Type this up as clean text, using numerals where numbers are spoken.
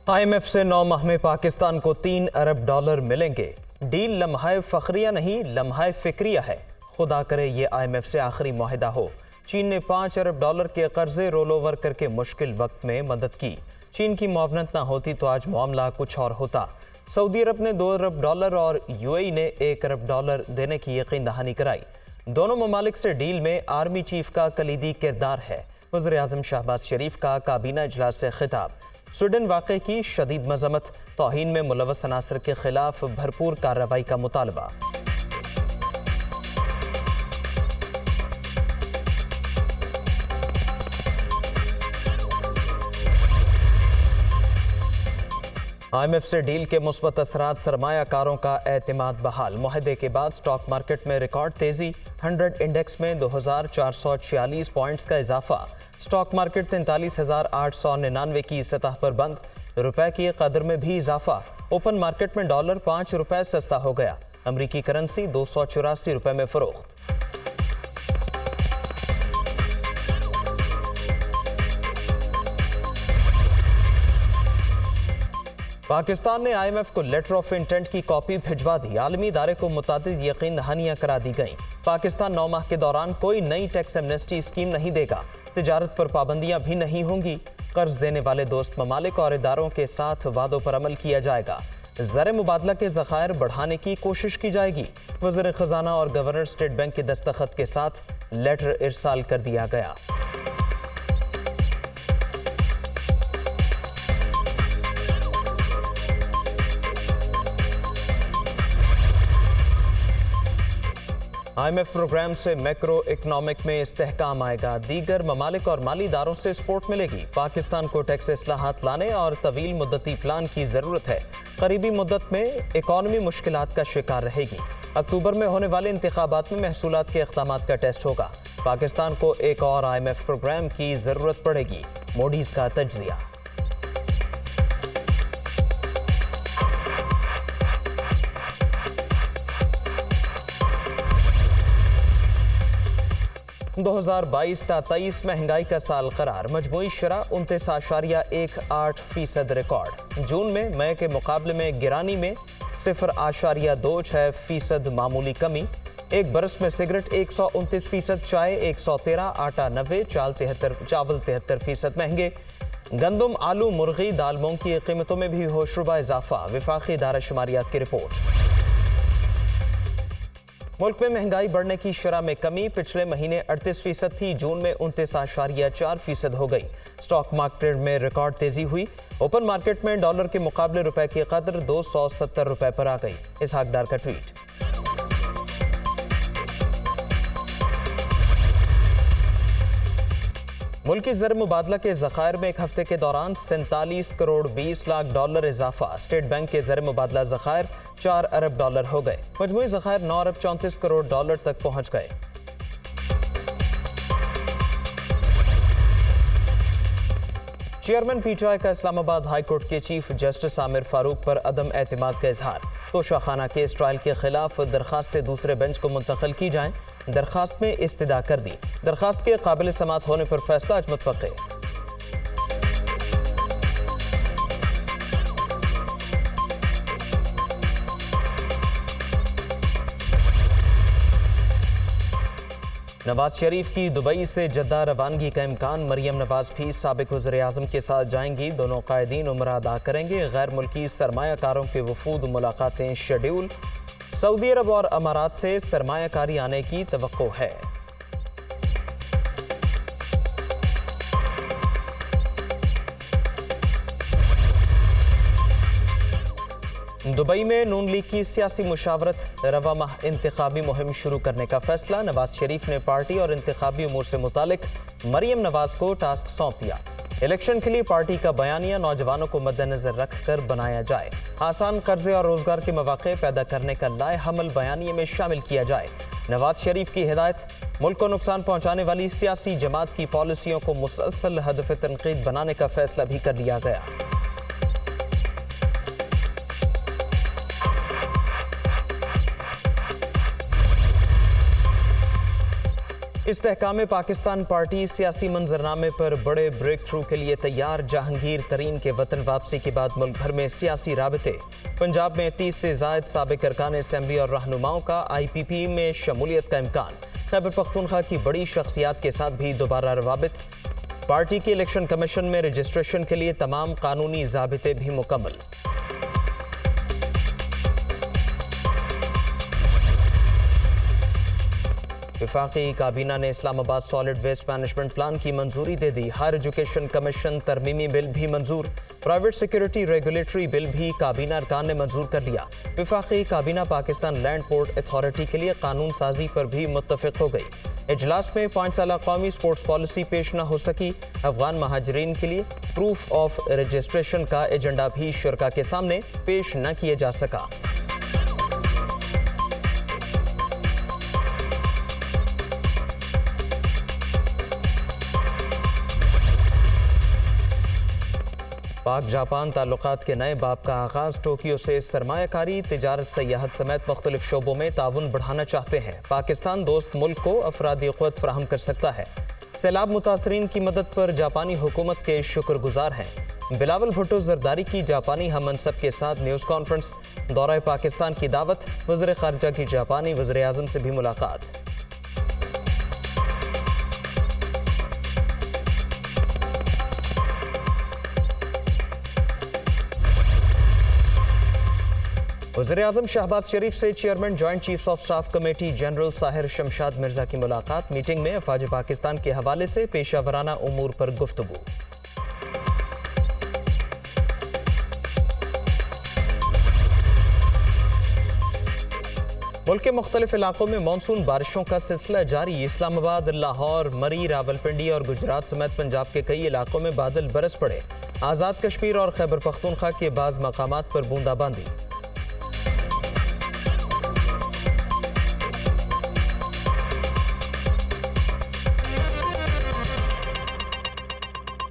IMF से 9 माह में पाकिस्तान को $3 अरब मिलेंगे। डील लम्हा फखरिया नहीं, लम्हा फिक्रिया है। खुदा करे ये IMF से आखिरी मुआहिदा हो। चीन ने $5 अरब के कर्जे रोल ओवर करके मुश्किल वक्त में मदद की। चीन की मुआवनत ना होती तो आज मामला कुछ और होता। सऊदी अरब ने $2 अरब और UAE ने $1 अरब देने की यकीन दहानी कराई। दोनों ममालिक से डील में आर्मी चीफ का कलीदी किरदार है। वज़ीर आज़म शहबाज शरीफ का काबीना इजलास से खिताब। स्वीडन वाक़े की शदीद मजम्मत, तौहीन में मुलव्वस अनासर के खिलाफ भरपूर कार्रवाई का मुतालबा। IMF से डील के मुस्बत असरात, सरमायाकारों का एतमाद बहाल। मुआहदे के बाद स्टॉक मार्केट में रिकॉर्ड तेजी। 100 इंडेक्स में 2446 पॉइंट्स का इजाफा। स्टॉक मार्केट 43,899 की सतह पर बंद। रुपए की कदर में भी इजाफा। ओपन मार्केट में डॉलर ₹5 सस्ता हो गया। अमरीकी करेंसी ₹284 में फरोख्त। पाकिस्तान ने IMF को लेटर ऑफ इंटेंट की कॉपी भिजवा दी। आलमी इदारे को मुतादिद यकीन दहानियां करा दी गईं। पाकिस्तान 9 माह के दौरान कोई नई टैक्स एमनेस्टी स्कीम नहीं देगा। तिजारत पर पाबंदियां भी नहीं होंगी। कर्ज देने वाले दोस्त ममालिक और इदारों के साथ वादों पर अमल किया जाएगा। ज़र मुबादला के ज़खायर बढ़ाने की कोशिश की जाएगी। वज़ीर ख़जाना और गवर्नर स्टेट बैंक के दस्तखत के साथ लेटर इरसाल कर दिया गया। IMF प्रोग्राम से मैक्रो इकनॉमिक में इस्तेहकाम आएगा। दीगर ममालिक और माली इदारों से सपोर्ट मिलेगी। पाकिस्तान को टैक्स इस्लाहात लाने और तवील मुद्दती प्लान की ज़रूरत है। करीबी मुद्दत में इकॉनमी मुश्किलात का शिकार रहेगी। अक्टूबर में होने वाले इंतखाबात में महसूलात के इक़दामात का टेस्ट होगा। पाकिस्तान को एक और IMF प्रोग्राम की ज़रूरत पड़ेगी। मोडीज़ का तज्ज़िया। – 2022-23 महंगाई का साल करार। मजमूई शरह 29.18% रिकॉर्ड। जून में मई के मुकाबले में गिरानी में 0.26% मामूली कमी। एक बरस में सिगरेट 129%, चाय 113, आटा 90, चावल 73% महंगे। गंदम, आलू, मुर्गी, दाल, मूंग की कीमतों में भी होशरुबा इजाफा। वफाकी इदारा शुमारियात की रिपोर्ट। मुल्क में महंगाई बढ़ने की शरह में कमी। पिछले महीने 38% थी, जून में 29.4% हो गई। स्टॉक मार्केट में रिकॉर्ड तेजी हुई। ओपन मार्केट में डॉलर के मुकाबले रुपए की कदर ₹270 पर आ गई। इसहाक डार का ट्वीट। मुल्की ज़र मुबादला के ज़खायर में एक हफ्ते के दौरान 47 करोड़ 20 लाख डॉलर इजाफा। स्टेट बैंक के ज़र मुबादला ज़खायर $4 अरब हो गए। मजमूई ज़खायर $9 अरब 34 करोड़ तक पहुंच गए। चेयरमैन PTI का इस्लामाबाद हाई कोर्ट के चीफ जस्टिस आमिर फारूक पर अदम एतमाद का इजहार। तोशाखाना केस ट्रायल के खिलाफ दरखास्तें दूसरे बेंच को मुंतकिल की जाएं। दरखास्त में इस्तदा कर दी। दरखास्त के काबिल समात होने पर फैसला आज मुतवक्के। नवाज शरीफ की दुबई से जद्दा रवानगी का इम्कान। मरियम नवाज भी साबिक वज़ीर आज़म के साथ जाएंगी। दोनों कायदीन उम्रा अदा करेंगे। गैर मुल्की सरमायाकारों के वफूद मुलाकातें शेड्यूल। सऊदी अरब और अमारात से सरमायाकारी आने की तवक्को है। दुबई में नून लीग की सियासी मुशावरत। रवा माह इंतखाबी मुहिम शुरू करने का फैसला। नवाज शरीफ ने पार्टी और इंतखाबी उमूर से मुतालिक मरियम नवाज को टास्क सौंप दिया। इलेक्शन के लिए पार्टी का बयानिया नौजवानों को मद्देनजर रखकर बनाया जाए। आसान कर्जे और रोजगार के मौके पैदा करने का लाए हमल बयानिए में शामिल किया जाए। नवाज शरीफ की हिदायत। मुल्क को नुकसान पहुंचाने वाली सियासी जमात की पॉलिसियों को मुसलसल हदफ तनकीद बनाने का फैसला भी कर लिया गया। استحکام پاکستان پارٹی سیاسی منظرنامے پر بڑے بریک تھرو کے لیے تیار، جہانگیر ترین کے وطن واپسی کے بعد ملک بھر میں سیاسی رابطے۔ پنجاب میں 30 سے زائد سابق ارکان اسمبلی اور رہنماؤں کا IPP میں شمولیت کا امکان۔ خیبر پختونخوا کی بڑی شخصیات کے ساتھ بھی دوبارہ روابط۔ پارٹی کے الیکشن کمیشن میں رجسٹریشن کے لیے تمام قانونی ضابطے بھی مکمل۔ وفاقی کابینہ نے اسلام آباد سالڈ ویسٹ مینجمنٹ پلان کی منظوری دے دی۔ ہائر ایجوکیشن کمیشن ترمیمی بل بھی منظور۔ پرائیویٹ سیکیورٹی ریگولیٹری بل بھی کابینہ ارکان نے منظور کر لیا۔ وفاقی کابینہ پاکستان لینڈ پورٹ اتھارٹی کے لیے قانون سازی پر بھی متفق ہو گئی۔ اجلاس میں 5 سالہ قومی سپورٹس پالیسی پیش نہ ہو سکی۔ افغان مہاجرین کے لیے پروف آف رجسٹریشن کا ایجنڈا بھی شرکاء کے سامنے پیش نہ کیا جا سکا۔ پاک جاپان تعلقات کے نئے باب کا آغاز۔ ٹوکیو سے سرمایہ کاری، تجارت، سیاحت سمیت مختلف شعبوں میں تعاون بڑھانا چاہتے ہیں۔ پاکستان دوست ملک کو افرادی قوت فراہم کر سکتا ہے۔ سیلاب متاثرین کی مدد پر جاپانی حکومت کے شکر گزار ہیں۔ بلاول بھٹو زرداری کی جاپانی ہم منصب کے ساتھ نیوز کانفرنس۔ دورہ پاکستان کی دعوت، وزیر خارجہ کی جاپانی وزیر اعظم سے بھی ملاقات۔ وزیراعظم شہباز شریف سے chairman joint chiefs of staff committee general Sahir Shamshad Mirza کی ملاقات۔ میٹنگ میں افواج پاکستان کے حوالے سے پیشہ ورانہ امور پر گفتگو۔ ملک کے مختلف علاقوں میں مانسون بارشوں کا سلسلہ جاری۔ اسلام آباد، لاہور، مری، راولپنڈی اور گجرات سمیت پنجاب کے کئی علاقوں میں بادل برس پڑے۔ آزاد کشمیر اور خیبر پختونخوا کے بعض مقامات پر بوندا باندی۔